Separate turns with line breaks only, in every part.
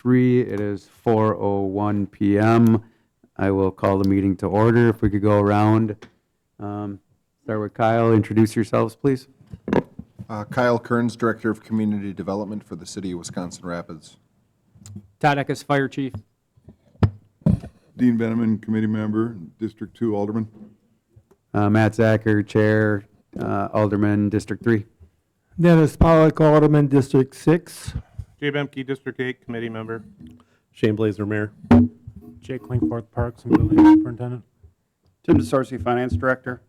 3. It is 4:01 p.m. I will call the meeting to order. If we could go around. Start with Kyle. Introduce yourselves, please.
Kyle Kearns, Director of Community Development for the City of Wisconsin Rapids.
Todd Eckes, Fire Chief.
Dean Benneman, Committee Member, District 2 Alderman.
Matt Zacher, Chair, Alderman, District 3.
Dennis Pollock, Alderman, District 6.
Jay Bemke, District 8, Committee Member.
Shane Blazer, Mayor.
Jake Klingforth, Parks and Buildings Superintendent.
Tim DeSorsi, Finance Director.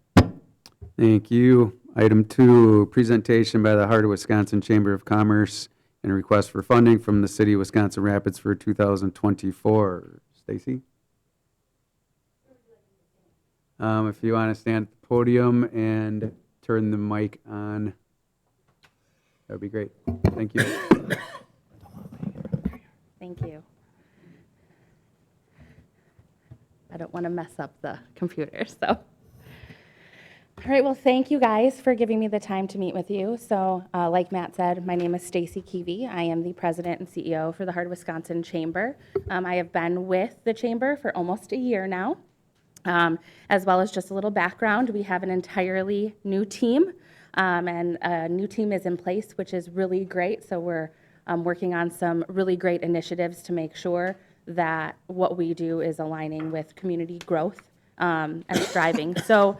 Thank you. Item 2, presentation by the Heart of Wisconsin Chamber of Commerce and a request for funding from the City of Wisconsin Rapids for 2024. Stacy? If you want to stand at the podium and turn the mic on, that would be great. Thank you.
Thank you. I don't want to mess up the computer, so. All right, well, thank you guys for giving me the time to meet with you. So, like Matt said, my name is Stacy Keevy. I am the president and CEO for the Heart of Wisconsin Chamber. I have been with the Chamber for almost a year now. As well as just a little background, we have an entirely new team, and a new team is in place, which is really great. So we're working on some really great initiatives to make sure that what we do is aligning with community growth and striving. So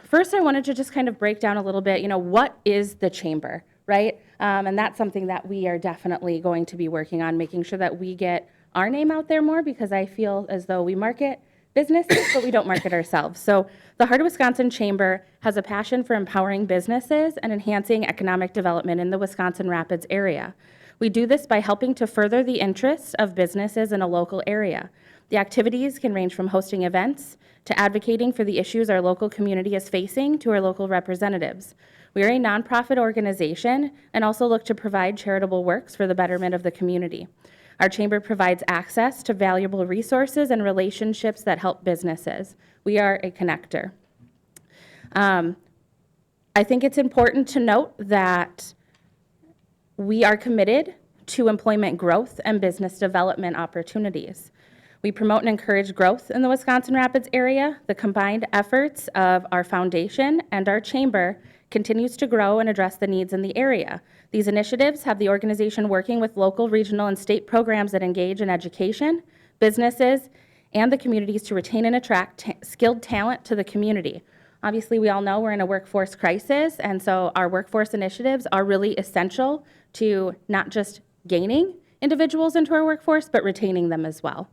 first I wanted to just kind of break down a little bit, what is the Chamber, right? And that's something that we are definitely going to be working on, making sure that we get our name out there more, because I feel as though we market businesses, but we don't market ourselves. So the Heart of Wisconsin Chamber has a passion for empowering businesses and enhancing economic development in the Wisconsin Rapids area. We do this by helping to further the interests of businesses in a local area. The activities can range from hosting events to advocating for the issues our local community is facing to our local representatives. We are a nonprofit organization and also look to provide charitable works for the betterment of the community. Our chamber provides access to valuable resources and relationships that help businesses. We are a connector. I think it's important to note that we are committed to employment growth and business development opportunities. We promote and encourage growth in the Wisconsin Rapids area. The combined efforts of our foundation and our chamber continues to grow and address the needs in the area. These initiatives have the organization working with local, regional, and state programs that engage in education, businesses, and the communities to retain and attract skilled talent to the community. Obviously, we all know we're in a workforce crisis, and so our workforce initiatives are really essential to not just gaining individuals into our workforce, but retaining them as well.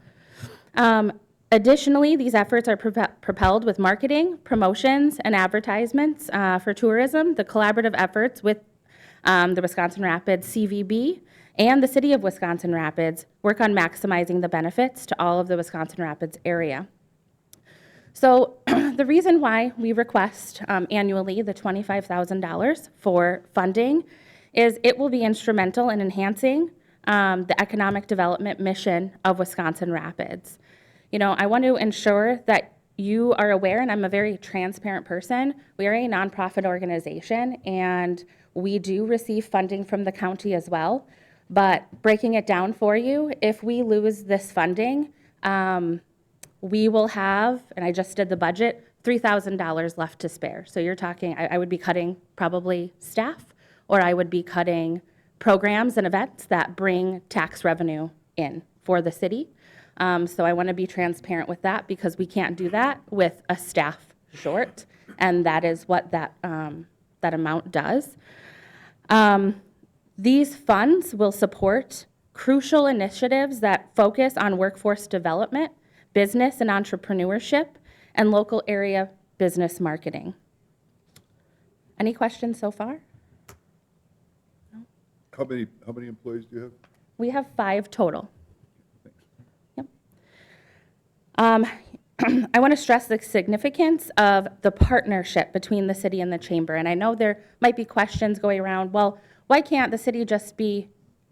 Additionally, these efforts are propelled with marketing, promotions, and advertisements for tourism. The collaborative efforts with the Wisconsin Rapids CVB and the City of Wisconsin Rapids work on maximizing the benefits to all of the Wisconsin Rapids area. So the reason why we request annually the $25,000 for funding is it will be instrumental in enhancing the economic development mission of Wisconsin Rapids. I want to ensure that you are aware, and I'm a very transparent person, we are a nonprofit organization, and we do receive funding from the county as well. But breaking it down for you, if we lose this funding, we will have, and I just did the budget, $3,000 left to spare. So you're talking, I would be cutting probably staff, or I would be cutting programs and events that bring tax revenue in for the city. So I want to be transparent with that, because we can't do that with a staff short, and that is what that amount does. These funds will support crucial initiatives that focus on workforce development, business and entrepreneurship, and local area business marketing. Any questions so far?
How many employees do you have?
We have 5 total. Yep. I want to stress the significance of the partnership between the city and the chamber. And I know there might be questions going around, well, why can't the city just be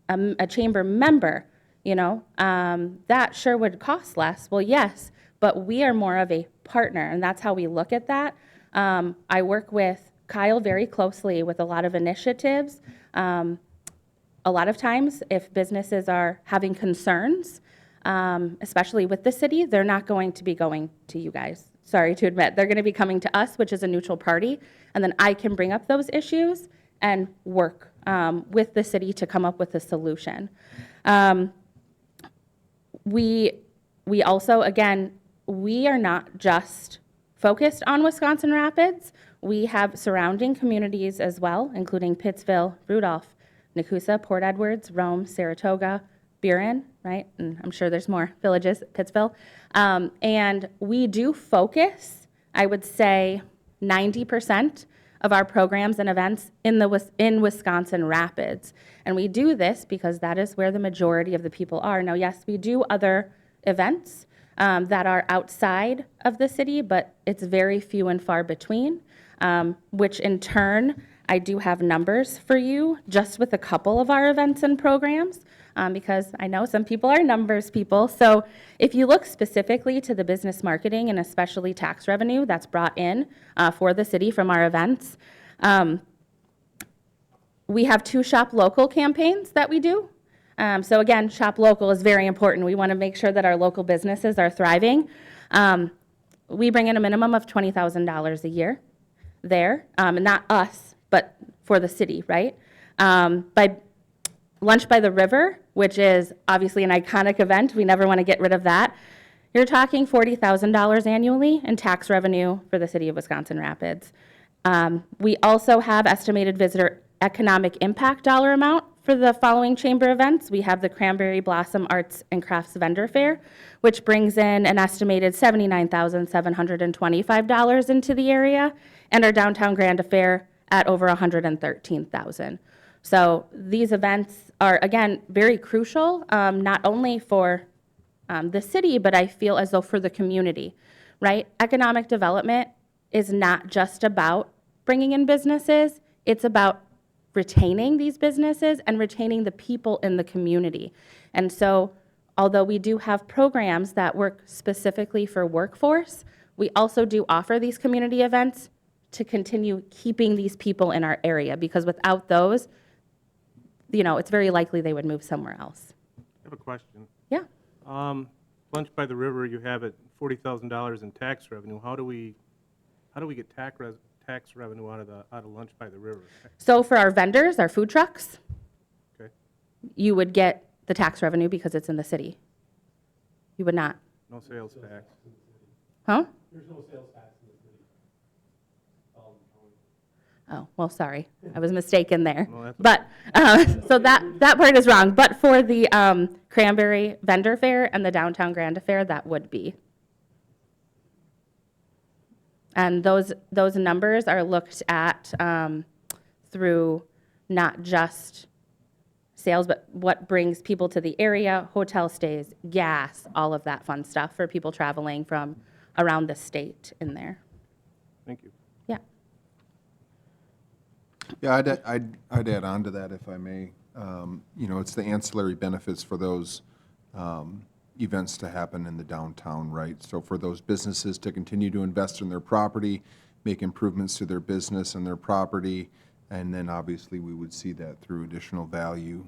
a chamber member? That sure would cost less. Well, yes, but we are more of a partner, and that's how we look at that. I work with Kyle very closely with a lot of initiatives. a lot of times, if businesses are having concerns, especially with the city, they're not going to be going to you guys. Sorry to admit, they're going to be coming to us, which is a neutral party, and then I can bring up those issues and work with the city to come up with a solution. We also, again, we are not just focused on Wisconsin Rapids. We have surrounding communities as well, including Pittsville, Rudolph, Nakusa, Port Edwards, Rome, Saratoga, Buren, right? And I'm sure there's more villages, Pittsville. And we do focus, I would say 90% of our programs and events in Wisconsin Rapids. And we do this because that is where the majority of the people are. Now, yes, we do other events that are outside of the city, but it's very few and far between, which in turn, I do have numbers for you just with a couple of our events and programs, because I know some people are numbers people. So if you look specifically to the business marketing and especially tax revenue that's brought in for the city from our events, we have 2 Shop Local campaigns that we do. So again, Shop Local is very important. We want to make sure that our local businesses are thriving. We bring in a minimum of $20,000 a year there, and not us, but for the city, right? By Lunch by the River, which is obviously an iconic event, we never want to get rid of that. You're talking $40,000 annually in tax revenue for the city of Wisconsin Rapids. We also have estimated visitor economic impact dollar amount for the following chamber events. We have the Cranberry Blossom Arts and Crafts Vendor Fair, which brings in an estimated $79,725 into the area, and our Downtown Grand Affair at over $113,000. So these events are, again, very crucial, not only for the city, but I feel as though for the community, right? Economic development is not just about bringing in businesses, it's about retaining these businesses and retaining the people in the community. And so, although we do have programs that work specifically for workforce, we also do offer these community events to continue keeping these people in our area, because without those, you know, it's very likely they would move somewhere else.
I have a question.
Yeah.
Lunch by the River, you have it $40,000 in tax revenue. How do we get tax revenue out of Lunch by the River?
So for our vendors, our food trucks,
Okay.
you would get the tax revenue because it's in the city. You would not.
No sales tax.
Huh? There's no sales tax in the city. Oh, well, sorry. I was mistaken there.
No, that's
But, so that part is wrong. But for the Cranberry Vendor Fair and the Downtown Grand Affair, that would be. And those numbers are looked at through not just sales, but what brings people to the area, hotel stays, gas, all of that fun stuff for people traveling from around the state in there.
Thank you.
Yeah.
Yeah, I'd add on to that if I may. You know, it's the ancillary benefits for those events to happen in the downtown, right? So for those businesses to continue to invest in their property, make improvements to their business and their property, and then obviously we would see that through additional value,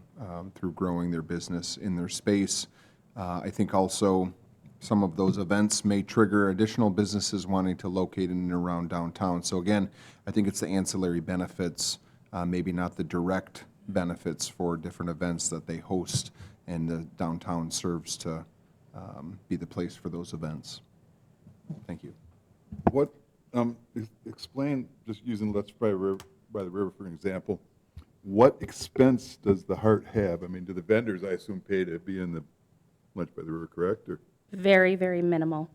through growing their business in their space. I think also some of those events may trigger additional businesses wanting to locate in and around downtown. So again, I think it's the ancillary benefits, maybe not the direct benefits for different events that they host, and the downtown serves to be the place for those events. Thank you.
What, explain, just using Let's by the River for an example, what expense does the Hart have? I mean, do the vendors, I assume, pay to be in the Lunch by the River, correct? Or,
Very, very minimal.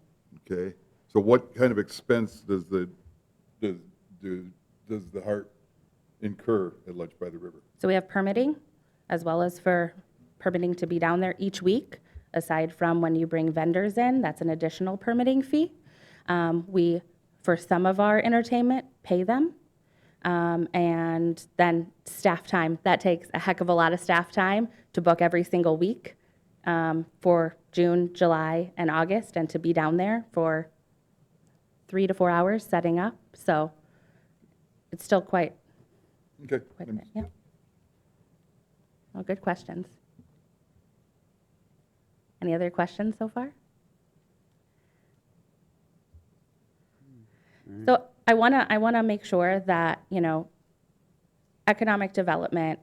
okay, so what kind of expense does the Hart incur at Lunch by the River?
So we have permitting, as well as for permitting to be down there each week, aside from when you bring vendors in, that's an additional permitting fee. We, for some of our entertainment, pay them. And then staff time, that takes a heck of a lot of staff time to book every single week for June, July, and August, and to be down there for 3 to 4 hours setting up. So it's still quite
Okay.
a bit, yeah. All good questions. Any other questions so far? So I want to make sure that, economic development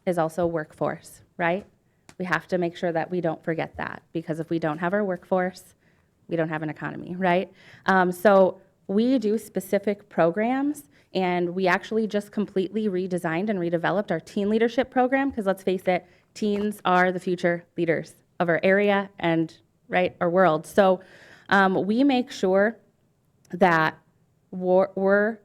is also workforce, right? We have to make sure that we don't forget that, because if we don't have our workforce, we don't have an economy, right? So we do specific programs, and we actually just completely redesigned and redeveloped our teen leadership program, because let's face it, teens are the future leaders of our area and, right, our world. So we make sure that we're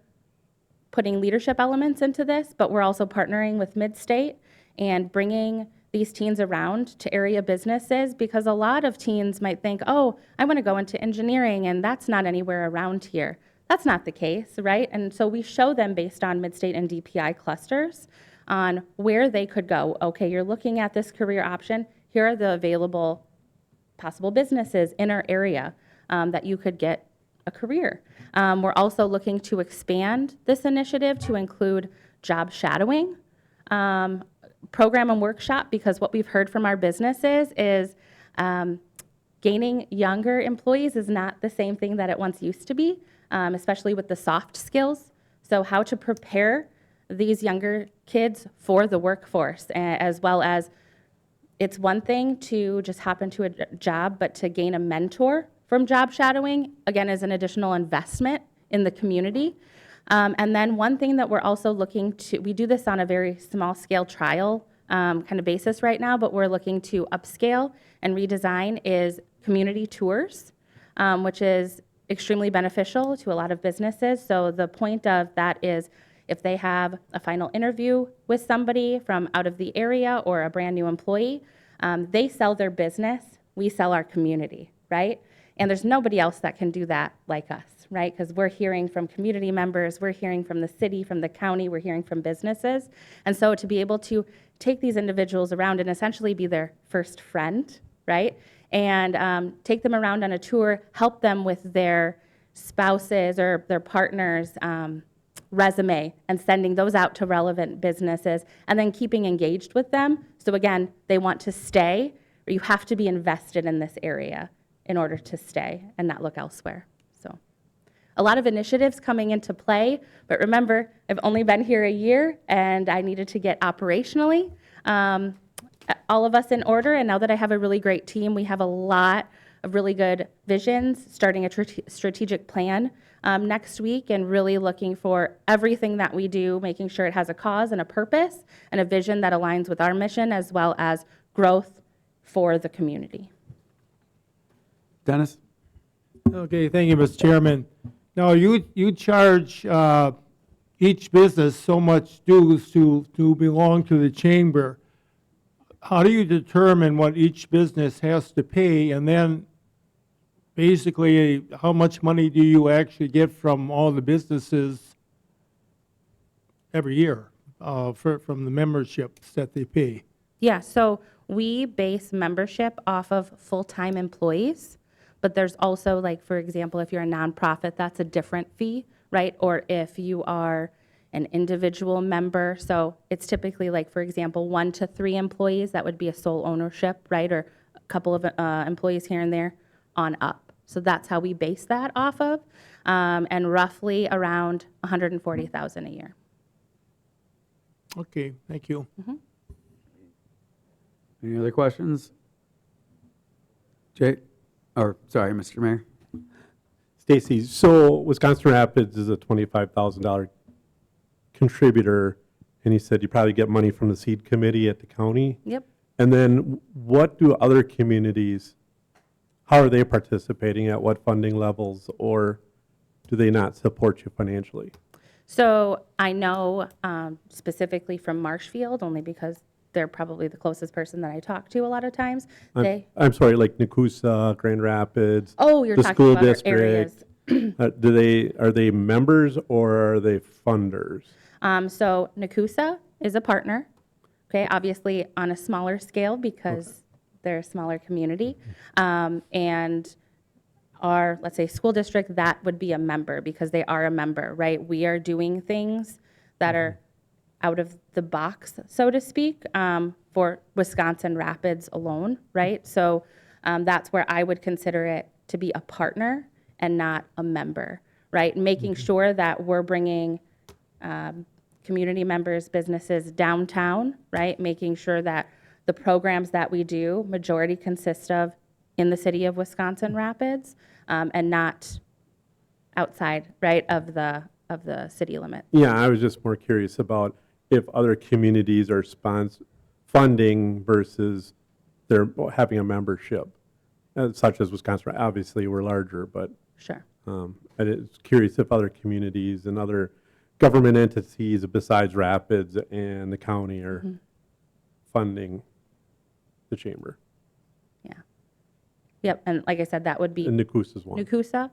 putting leadership elements into this, but we're also partnering with Midstate and bringing these teens around to area businesses, because a lot of teens might think, oh, I want to go into engineering, and that's not anywhere around here. That's not the case, right? And so we show them based on Midstate and DPI clusters on where they could go. Okay, you're looking at this career option. Here are the available possible businesses in our area that you could get a career. We're also looking to expand this initiative to include job shadowing program and workshop, because what we've heard from our businesses is gaining younger employees is not the same thing that it once used to be, especially with the soft skills. So how to prepare these younger kids for the workforce, as well as it's one thing to just hop into a job, but to gain a mentor from job shadowing, again, is an additional investment in the community. And then one thing that we're also looking to, we do this on a very small scale trial kind of basis right now, but we're looking to upscale and redesign is community tours, which is extremely beneficial to a lot of businesses. So the point of that is if they have a final interview with somebody from out of the area or a brand new employee, they sell their business, we sell our community, right? And there's nobody else that can do that like us, right? Because we're hearing from community members, we're hearing from the city, from the county, we're hearing from businesses. And so to be able to take these individuals around and essentially be their first friend, right? And take them around on a tour, help them with their spouses or their partners' resume and sending those out to relevant businesses and then keeping engaged with them. So again, they want to stay, or you have to be invested in this area in order to stay and not look elsewhere. So a lot of initiatives coming into play, but remember, I've only been here a year and I needed to get operationally all of us in order. And now that I have a really great team, we have a lot of really good visions, starting a strategic plan next week, and really looking for everything that we do, making sure it has a cause and a purpose and a vision that aligns with our mission, as well as growth for the community.
Dennis?
Okay, thank you, Mr. Chairman. Now, you charge each business so much dues to belong to the chamber. How do you determine what each business has to pay? And then basically, how much money do you actually get from all the businesses every year from the memberships that they pay?
Yeah, so we base membership off of full-time employees, but there's also, like, for example, if you're a nonprofit, that's a different fee, right? Or if you are an individual member, so it's typically, like, for example, 1 to 3 employees, that would be a sole ownership, right? Or a couple of employees here and there on up. So that's how we base that off of, and roughly around $140,000 a year.
Okay, thank you.
Any other questions? Jay? Or, sorry, Mr. Mayor?
Stacy, so Wisconsin Rapids is a $25,000 contributor, and he said you probably get money from the seed committee at the county.
Yep.
And then what do other communities, how are they participating, at what funding levels, or do they not support you financially?
So I know specifically from Marshfield, only because they're probably the closest person that I talk to a lot of times.
I'm sorry, like Nakusa, Grand Rapids.
Oh, you're
the
talking
school
about our
district.
areas.
Are they members or are they funders?
So Nakusa is a partner, okay, obviously on a smaller scale because they're a smaller community. And our, let's say, school district, that would be a member because they are a member, right? We are doing things that are out of the box, so to speak, for Wisconsin Rapids alone, right? So that's where I would consider it to be a partner and not a member, right? Making sure that we're bringing community members, businesses downtown, right? Making sure that the programs that we do, majority consist of in the city of Wisconsin Rapids, and not outside, right, of the city limit.
Yeah, I was just more curious about if other communities are funding versus they're having a membership, such as Wisconsin. Obviously, we're larger, but
Sure.
I was curious if other communities and other government entities besides Rapids and the county are funding the chamber.
Yeah. Yep, and like I said, that would be
And Nakusa is one.
Nukusa,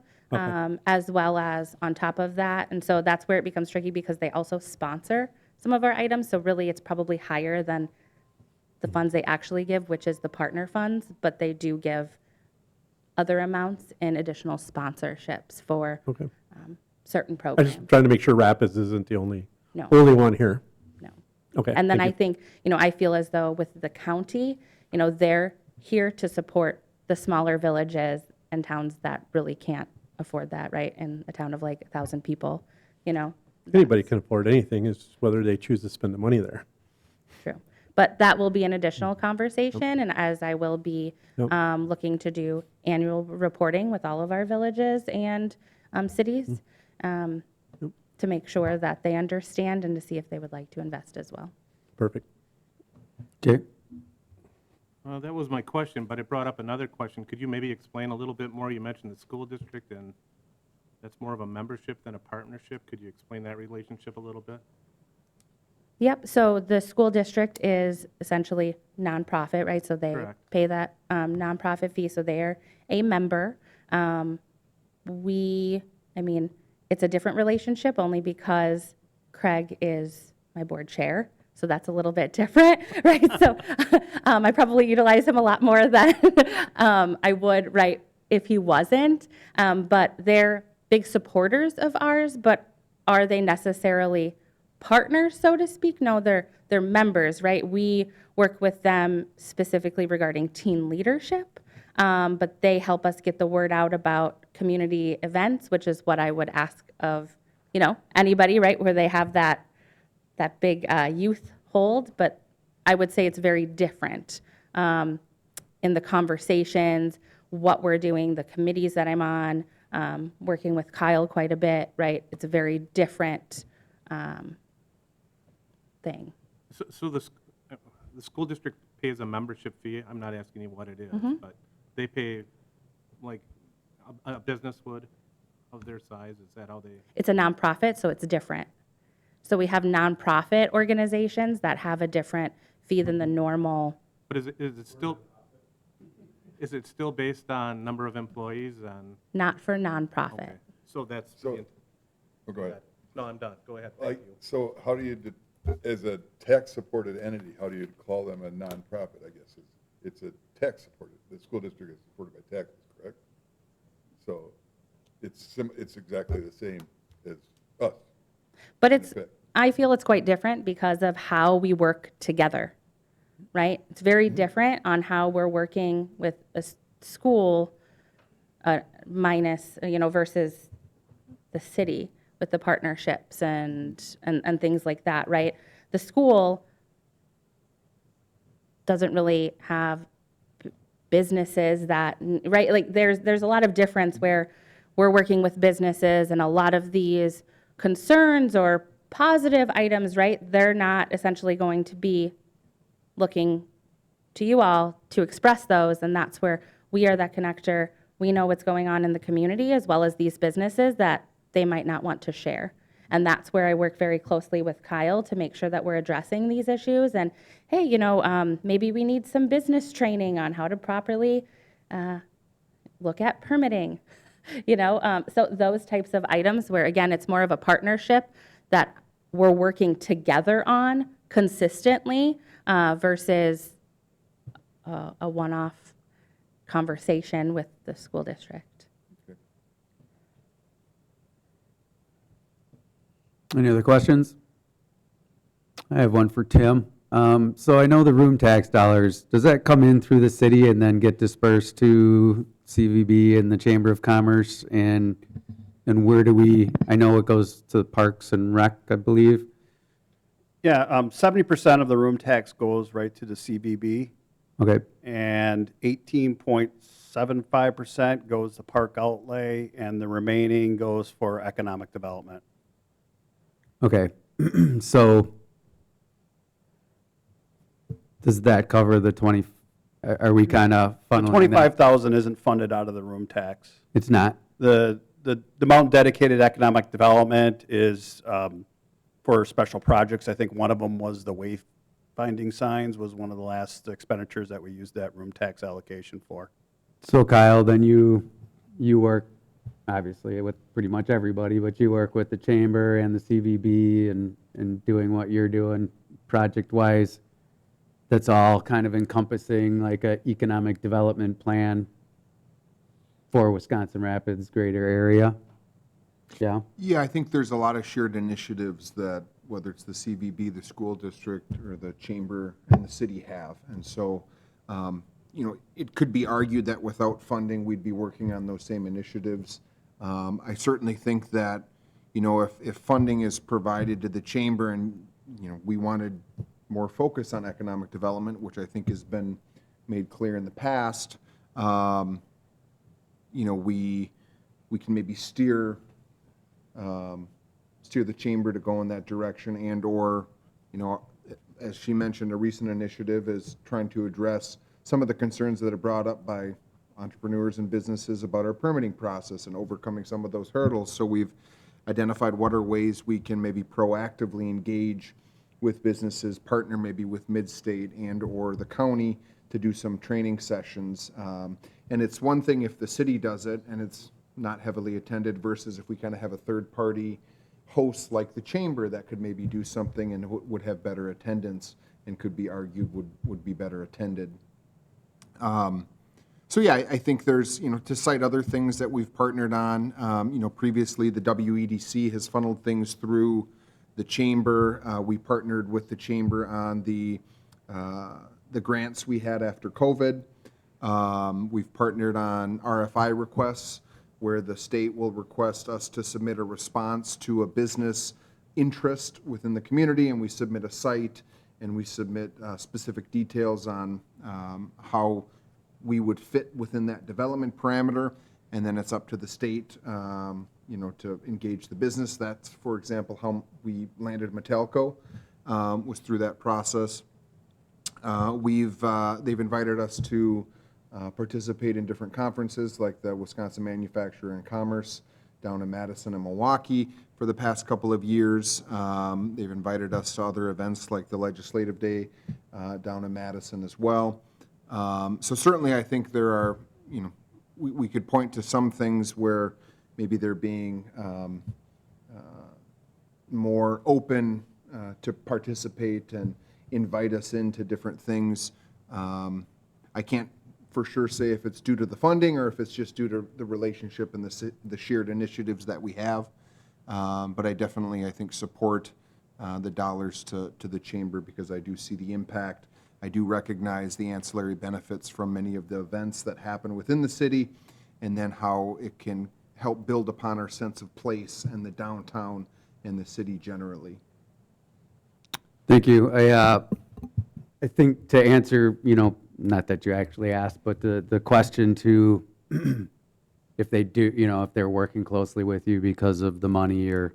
as well as on top of that. And so that's where it becomes tricky because they also sponsor some of our items. So really, it's probably higher than the funds they actually give, which is the partner funds, but they do give other amounts in additional sponsorships for
Okay.
certain
I'm
programs.
just trying to make sure Rapids isn't the only
No.
one here.
No.
Okay.
And then I
thank
think, I feel as though with the county, they're here to support the smaller villages and towns that really can't afford that, right? In a town of like 1,000 people,
you. Anybody can afford anything, it's whether they choose to spend the money there.
True. But that will be an additional conversation, and as I will be
Yep.
looking to do annual reporting with all of our villages and cities to make sure that they understand and to see if they would like to invest as well.
Perfect.
Okay.
That was my question, but it brought up another question. Could you maybe explain a little bit more? You mentioned the school district, and that's more of a membership than a partnership. Could you explain that relationship a little bit?
Yep, so the school district is essentially nonprofit, right? So they
Correct.
pay that nonprofit fee, so they're a member. It's a different relationship only because Craig is my board chair, so that's a little bit different, right? So I probably utilize him a lot more than I would, right, if he wasn't. But they're big supporters of ours, but are they necessarily partners, so to speak? No, they're members, right? We work with them specifically regarding teen leadership, but they help us get the word out about community events, which is what I would ask of, anybody, right, where they have that big youth hold. But I would say it's very different in the conversations, what we're doing, the committees that I'm on, working with Kyle quite a bit, right? It's a very different thing.
So the school district pays a membership fee. I'm not asking you what it is, but they pay like a business would of their size. Is that how they?
It's a nonprofit, so it's different. So we have nonprofit organizations that have a different fee than the normal.
But is it still based on number of employees and?
Not for nonprofit.
Okay. So that's.
So, oh, go ahead.
No, I'm done. Go ahead. Thank you.
So how do you, as a tax-supported entity, how do you call them a nonprofit, I guess? It's a tax-supported, the school district is supported by taxes, correct? So it's exactly the same as us.
But
Okay.
I feel it's quite different because of how we work together, right? It's very different on how we're working with a school minus, versus the city with the partnerships and things like that, right? The school doesn't really have businesses that, right? Like there's a lot of difference where we're working with businesses and a lot of these concerns or positive items, right? They're not essentially going to be looking to you all to express those, and that's where we are that connector. We know what's going on in the community as well as these businesses that they might not want to share. And that's where I work very closely with Kyle to make sure that we're addressing these issues. And hey, maybe we need some business training on how to properly look at permitting, so those types of items where, again, it's more of a partnership that we're working together on consistently versus a one-off conversation with the school district.
Any other questions? I have one for Tim. So I know the room tax dollars, does that come in through the city and then get dispersed to CVB and the Chamber of Commerce? And where do we, I know it goes to Parks and Rec, I believe.
Yeah, 70% of the room tax goes right to the CVB,
Okay,
and 18.75% goes to park outlay, and the remaining goes for economic development.
okay. So does that cover the 20, are we kind of
The
funneling that?
25,000 isn't funded out of the room tax.
It's not?
The amount dedicated economic development is for special projects. I think one of them was the wayfinding signs was one of the last expenditures that we used that room tax allocation for.
So Kyle, then you work, obviously, with pretty much everybody, but you work with the chamber and the CVB and doing what you're doing project-wise. That's all kind of encompassing like a economic development plan for Wisconsin Rapids greater area? Yeah?
Yeah, I think there's a lot of shared initiatives that, whether it's the CVB, the school district, or the chamber and the city have. And so, it could be argued that without funding, we'd be working on those same initiatives. I certainly think that, if funding is provided to the chamber and, we wanted more focus on economic development, which I think has been made clear in the past, we can maybe steer the chamber to go in that direction, and/or, as she mentioned, a recent initiative is trying to address some of the concerns that are brought up by entrepreneurs and businesses about our permitting process and overcoming some of those hurdles. So we've identified what are ways we can maybe proactively engage with businesses, partner maybe with Midstate and/or the county to do some training sessions. And it's one thing if the city does it and it's not heavily attended versus if we kind of have a third-party host like the chamber that could maybe do something and would have better attendance and could be argued would be better attended. So yeah, I think there's, to cite other things that we've partnered on, previously the WEDC has funneled things through the chamber. We partnered with the chamber on the grants we had after COVID. We've partnered on RFI requests where the state will request us to submit a response to a business interest within the community, and we submit a site and we submit specific details on how we would fit within that development parameter, and then it's up to the state, to engage the business. That's, for example, how we landed Metalco, was through that process. They've invited us to participate in different conferences like the Wisconsin Manufacturer and Commerce down in Madison and Milwaukee for the past couple of years. They've invited us to other events like the Legislative Day down in Madison as well. So certainly I think there are, we could point to some things where maybe they're being more open to participate and invite us into different things. I can't for sure say if it's due to the funding or if it's just due to the relationship and the shared initiatives that we have. But I definitely, I think, support the dollars to the chamber because I do see the impact. I do recognize the ancillary benefits from many of the events that happen within the city and then how it can help build upon our sense of place and the downtown and the city generally.
Thank you. I think to answer, not that you actually asked, but the question to if they do, if they're working closely with you because of the money or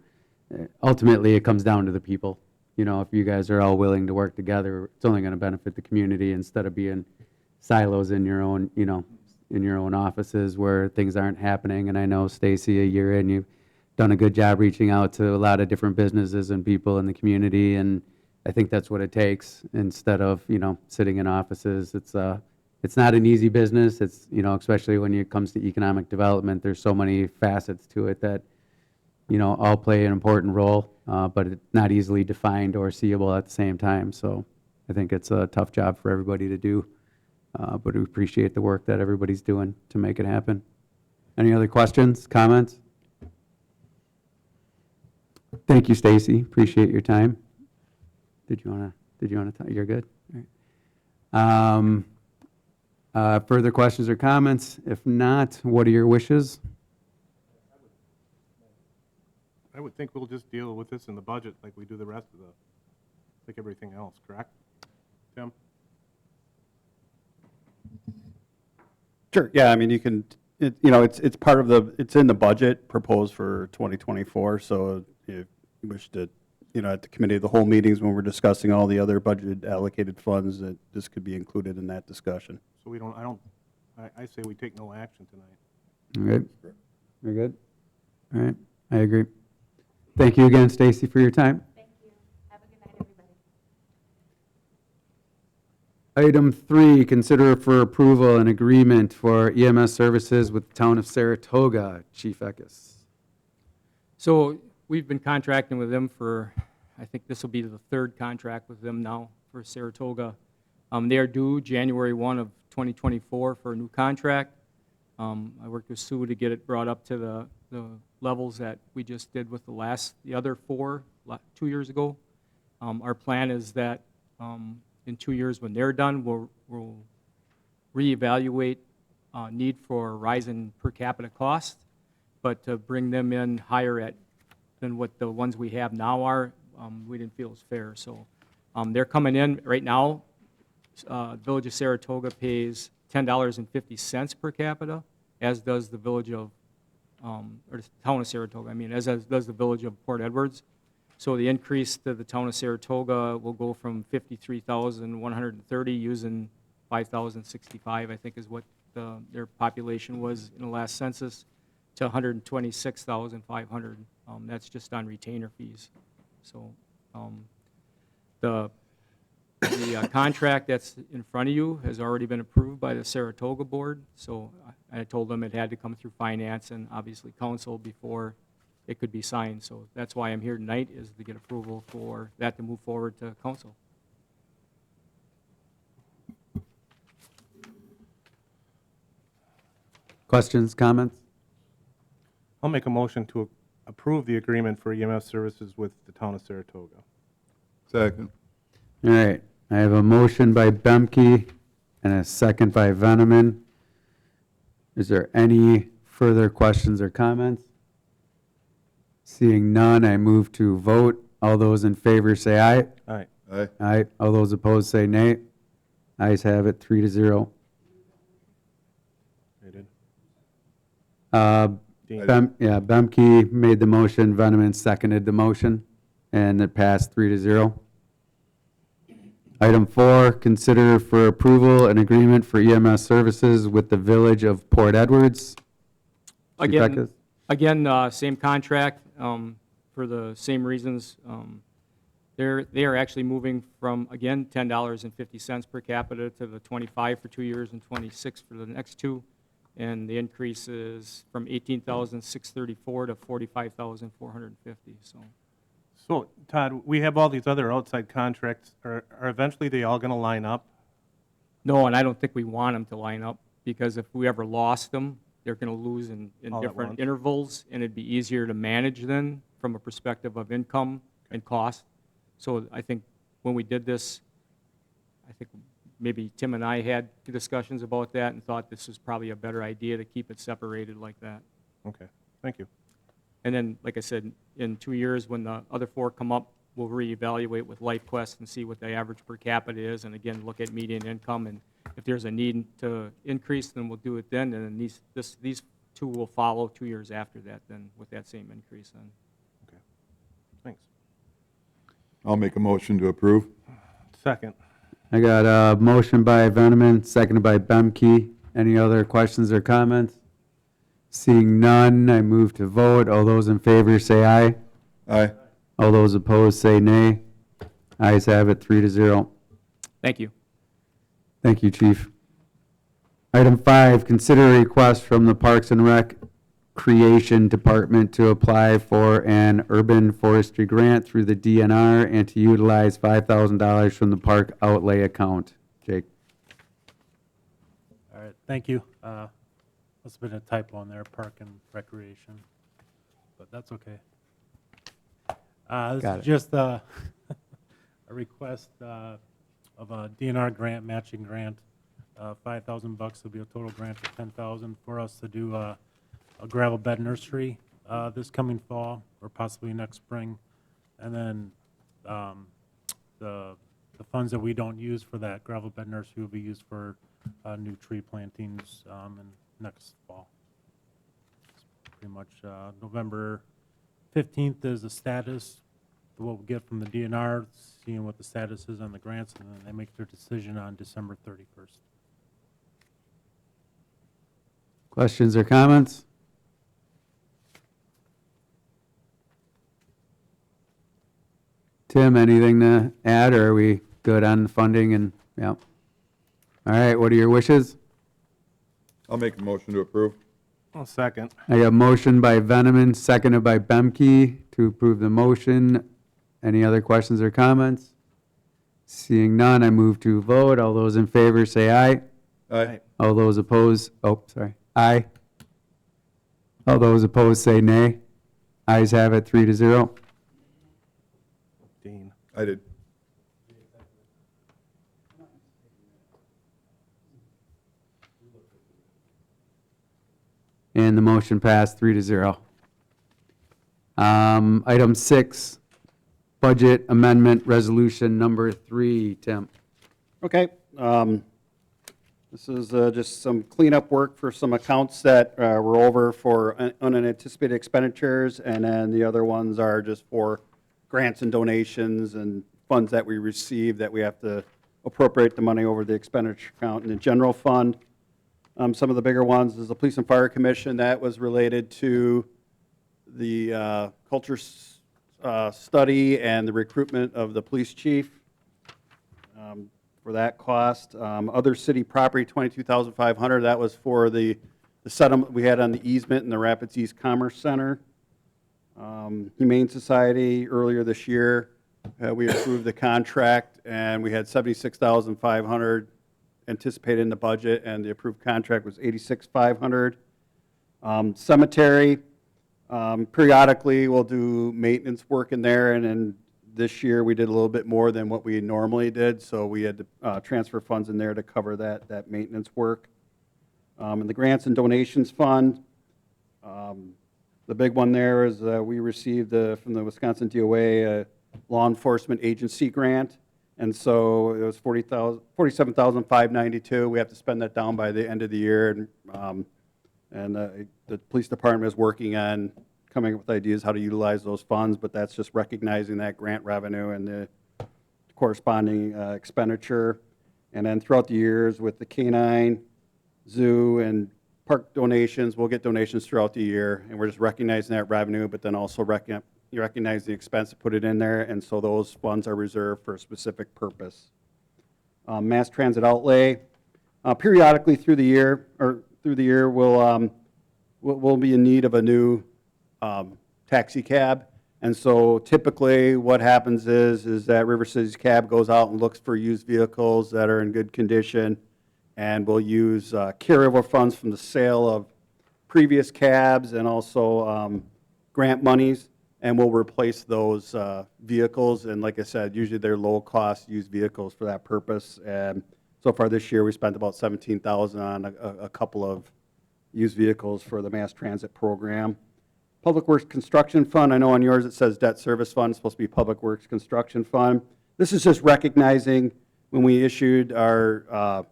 ultimately it comes down to the people. If you guys are all willing to work together, it's only going to benefit the community instead of being silos in your own, in your own offices where things aren't happening. And I know, Stacy, a year in, you've done a good job reaching out to a lot of different businesses and people in the community. And I think that's what it takes instead of, sitting in offices. It's not an easy business. It's, especially when it comes to economic development, there's so many facets to it that, all play an important role, but it's not easily defined or seeable at the same time. So I think it's a tough job for everybody to do, but we appreciate the work that everybody's doing to make it happen. Any other questions, comments? Thank you, Stacy. Appreciate your time. Did you want to? Did you want to, you're good? All right. Further questions or comments? If not, what are your wishes?
I would think we'll just deal with this in the budget like we do the rest of like everything else, correct? Tim?
Sure, yeah, I mean, you can, it's part of it's in the budget proposed for 2024, so if you wish to, at the committee of the whole meetings when we're discussing all the other budget allocated funds, that this could be included in that discussion.
So I say we take no action tonight.
All right. You're good? All right, I agree. Thank you again, Stacy, for your time.
Thank you. Have a good night, everybody.
Item 3, consider for approval an agreement for EMS services with the Town of Saratoga. Chief Eckes.
So we've been contracting with them for, I think this will be the third contract with them now for Saratoga. They are due January 1 of 2024 for a new contract. I worked with Sue to get it brought up to the levels that we just did with the other 4 2 years ago. Our plan is that in 2 years when they're done, we'll reevaluate need for rise in per capita cost, but to bring them in higher than what the ones we have now are, we didn't feel was fair. So they're coming in right now. Village of Saratoga pays $10.50 per capita, as does the village of, or the town of Saratoga, as does the village of Port Edwards. So the increase to the town of Saratoga will go from 53,130 using 5,065, I think is what their population was in the last census, to 126,500. That's just on retainer fees. So the contract that's in front of you has already been approved by the Saratoga board. So I told them it had to come through finance and obviously council before it could be signed. So that's why I'm here tonight, is to get approval for that to move forward to council.
Questions, comments?
I'll make a motion to approve the agreement for EMS services with the town of Saratoga.
Second.
All right, I have a motion by Bemke and a second by Veneman. Is there any further questions or comments? Seeing none, I move to vote. All those in favor say aye.
All right.
Aye.
Aye. All those opposed say nay. Ayes have it, 3-0.
I did. Dean.
Bemke made the motion, Veneman seconded the motion, and it passed 3-0. Item 4, consider for approval an agreement for EMS services with the Village of Port Edwards. Chief Eckes?
Again, same contract for the same reasons. They are actually moving from, again, $10.50 per capita to the 25 for 2 years and 26 for the next 2. And the increase is from 18,634 to 45,450.
So, Todd, we have all these other outside contracts. Are eventually they all going to line up?
No, and I don't think we want them to line up, because if we ever lost them, they're going to lose in
All at
different
once.
intervals, and it'd be easier to manage then from a perspective of income and cost. So I think when we did this, I think maybe Tim and I had discussions about that and thought this was probably a better idea to keep it separated like that.
Okay, thank you.
And then, like I said, in 2 years, when the other 4 come up, we'll reevaluate with LifeQuest and see what the average per capita is, and again, look at median income, and if there's a need to increase, then we'll do it then, and then these 2 will follow 2 years after that then with that same increase then.
Okay, thanks.
I'll make a motion to approve.
Second.
I got a motion by Veneman, seconded by Bemke. Any other questions or comments? Seeing none, I move to vote. All those in favor say aye.
Aye.
All those opposed say nay. Ayes have it, 3-0.
Thank you.
Thank you, Chief. Item 5, consider a request from the Parks and Recreation Department to apply for an urban forestry grant through the DNR and to utilize $5,000 from the park outlay account. Jake?
All right, thank you. Must have been a typo in there, Park and Recreation, but that's okay. This
Got
is
it.
just a
a request of a DNR grant, matching grant, $5,000. Will be a total grant of $10,000 for us to do a gravel bed nursery this coming fall or possibly next spring. And then the funds that we don't use for that gravel bed nursery will be used for new tree plantings in next fall. Pretty much November 15th is the status, what we get from the DNR, seeing what the status is on the grants, and then they make their decision on December 31st.
Questions or comments? Tim, anything to add, or are we good on funding and, yeah? All right, what are your wishes?
I'll make a motion to approve.
Well, second.
I got a motion by Veneman, seconded by Bemke to approve the motion. Any other questions or comments? Seeing none, I move to vote. All those in favor say aye.
Aye.
All those opposed, oh, sorry, aye. All those opposed say nay. Ayes have it, 3-0.
Dean.
I did.
And the motion passed 3-0. Item 6, budget amendment resolution number 3, Tim.
Okay. This is just some cleanup work for some accounts that were over for unanticipated expenditures, and then the other ones are just for grants and donations and funds that we receive that we have to appropriate the money over the expenditure account in the general fund. Some of the bigger ones is the Police and Fire Commission. That was related to the culture study and the recruitment of the police chief for that cost. Other city property, $22,500. That was for the settlement we had on the easement in the Rapids East Commerce Center. Humane Society, earlier this year, we approved the contract, and we had $76,500 anticipated in the budget, and the approved contract was $86,500. Cemetery, periodically we'll do maintenance work in there, and then this year we did a little bit more than what we normally did, so we had to transfer funds in there to cover that maintenance work. And the grants and donations fund, the big one there is we received from the Wisconsin DOA a law enforcement agency grant. And so it was $47,592. We have to spend that down by the end of the year. And the police department is working on coming up with ideas how to utilize those funds, but that's just recognizing that grant revenue and the corresponding expenditure. And then throughout the years with the canine, zoo, and park donations, we'll get donations throughout the year. And we're just recognizing that revenue, but then also you recognize the expense to put it in there, and so those funds are reserved for a specific purpose. Mass transit outlay, periodically through the year, we'll be in need of a new taxi cab, and so typically what happens is that River City's cab goes out and looks for used vehicles that are in good condition, and we'll use carryover funds from the sale of previous cabs and also grant monies, and we'll replace those vehicles. And like I said, usually they're low-cost used vehicles for that purpose. And so far this year, we spent about $17,000 on a couple of used vehicles for the mass transit program. Public Works Construction Fund, I know on yours it says debt service fund, it's supposed to be Public Works Construction Fund. This is just recognizing when we issued our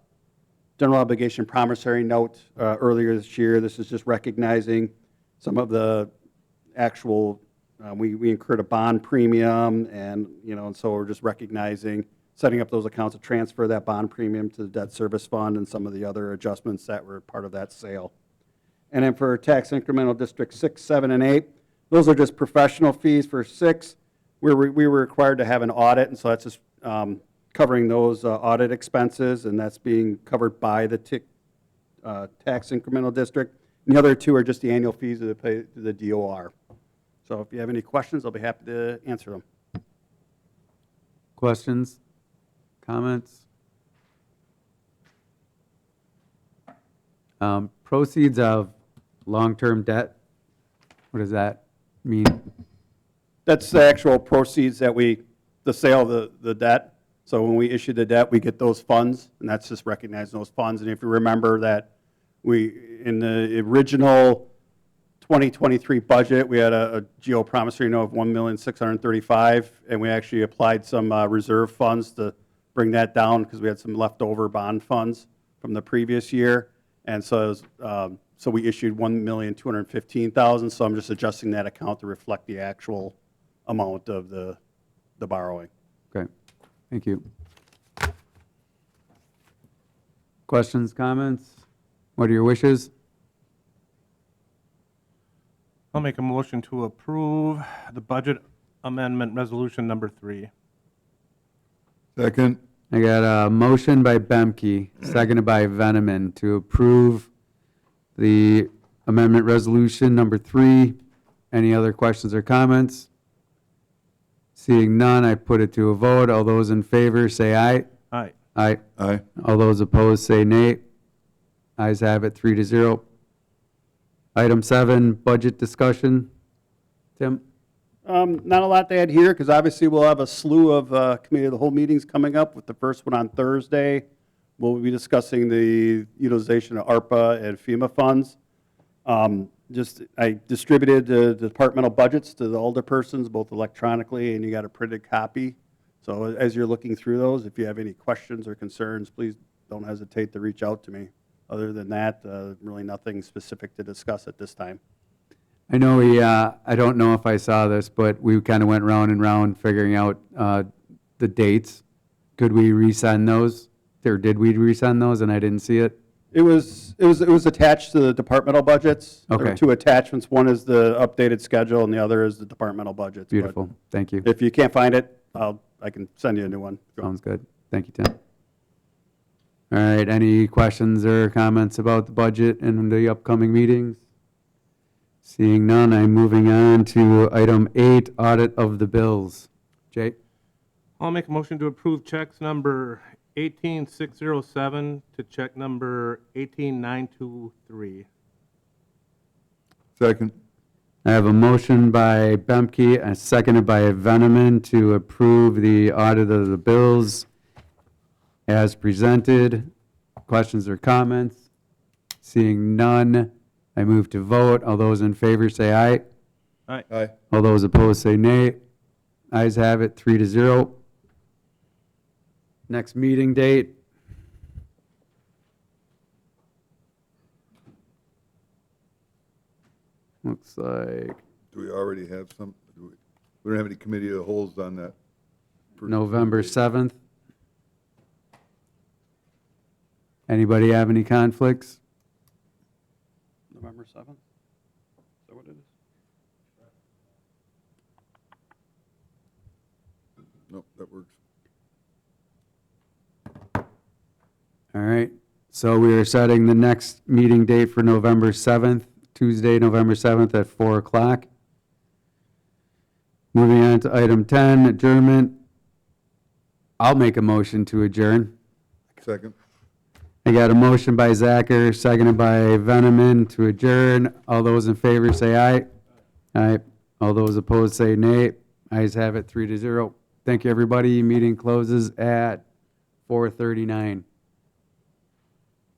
general obligation promissory note earlier this year. This is just recognizing some of the actual, we incurred a bond premium, and and so we're just recognizing, setting up those accounts to transfer that bond premium to the debt service fund and some of the other adjustments that were part of that sale. And then for tax incremental District 6, 7, and 8, those are just professional fees. For 6, we were required to have an audit, and so that's just covering those audit expenses, and that's being covered by the tax incremental district. And the other 2 are just the annual fees that pay to the DOR. So if you have any questions, I'll be happy to answer them.
Questions? Comments? Proceeds of long-term debt, what does that mean?
That's the actual proceeds that we the sale of the debt. So when we issue the debt, we get those funds, and that's just recognizing those funds. And if you remember that in the original 2023 budget, we had a GO promissory note of $1,635,000, and we actually applied some reserve funds to bring that down because we had some leftover bond funds from the previous year. And so, so we issued $1,215,000. So I'm just adjusting that account to reflect the actual amount of the borrowing.
Okay, thank you. Questions, comments? What are your wishes?
I'll make a motion to approve the budget amendment resolution number 3.
Second.
I got a motion by Bemke, seconded by Veneman, to approve the amendment resolution number 3. Any other questions or comments? Seeing none, I put it to a vote. All those in favor say aye.
Aye.
Aye.
Aye.
All those opposed say nay. Ayes have it, 3-0. Item 7, budget discussion. Tim?
Not a lot to add here, because obviously we'll have a slew of committee of the whole meetings coming up, with the first one on Thursday. We'll be discussing the utilization of ARPA and FEMA funds. I distributed the departmental budgets to the alderpersons, both electronically, and you got a printed copy. So as you're looking through those, if you have any questions or concerns, please don't hesitate to reach out to me. Other than that, really nothing specific to discuss at this time.
I know I don't know if I saw this, but we kind of went round and round figuring out the dates. Could we resend those? Or did we resend those and I didn't see it?
It was attached to the departmental budgets. There
Okay.
were 2 attachments. One is the updated schedule, and the other is the departmental budgets. But
Beautiful, thank you.
if you can't find it, I can send you a new one.
Sounds good. Thank you, Tim. All right, any questions or comments about the budget and the upcoming meetings? Seeing none, I'm moving on to item 8, audit of the bills. Jay?
I'll make a motion to approve checks number 18607 to check number 18923.
Second.
I have a motion by Bemke and seconded by Veneman to approve the audit of the bills as presented. Questions or comments? Seeing none, I move to vote. All those in favor say aye.
Aye.
Aye.
All those opposed say nay. Ayes have it, 3-0. Next meeting date? Looks like
Do we already have some, we don't have any committee of the holes on that?
November 7th. Anybody have any conflicts?
November 7th? Is that what it is?
Nope, that works.
All right, so we are setting the next meeting date for November 7th, Tuesday, November 7th at 4 o'clock. Moving on to item 10, adjournment. I'll make a motion to adjourn.
Second.
I got a motion by Zacher, seconded by Veneman to adjourn. All those in favor say aye. Aye. All those opposed say nay. Ayes have it, 3-0. Thank you, everybody. Meeting closes at 4:39.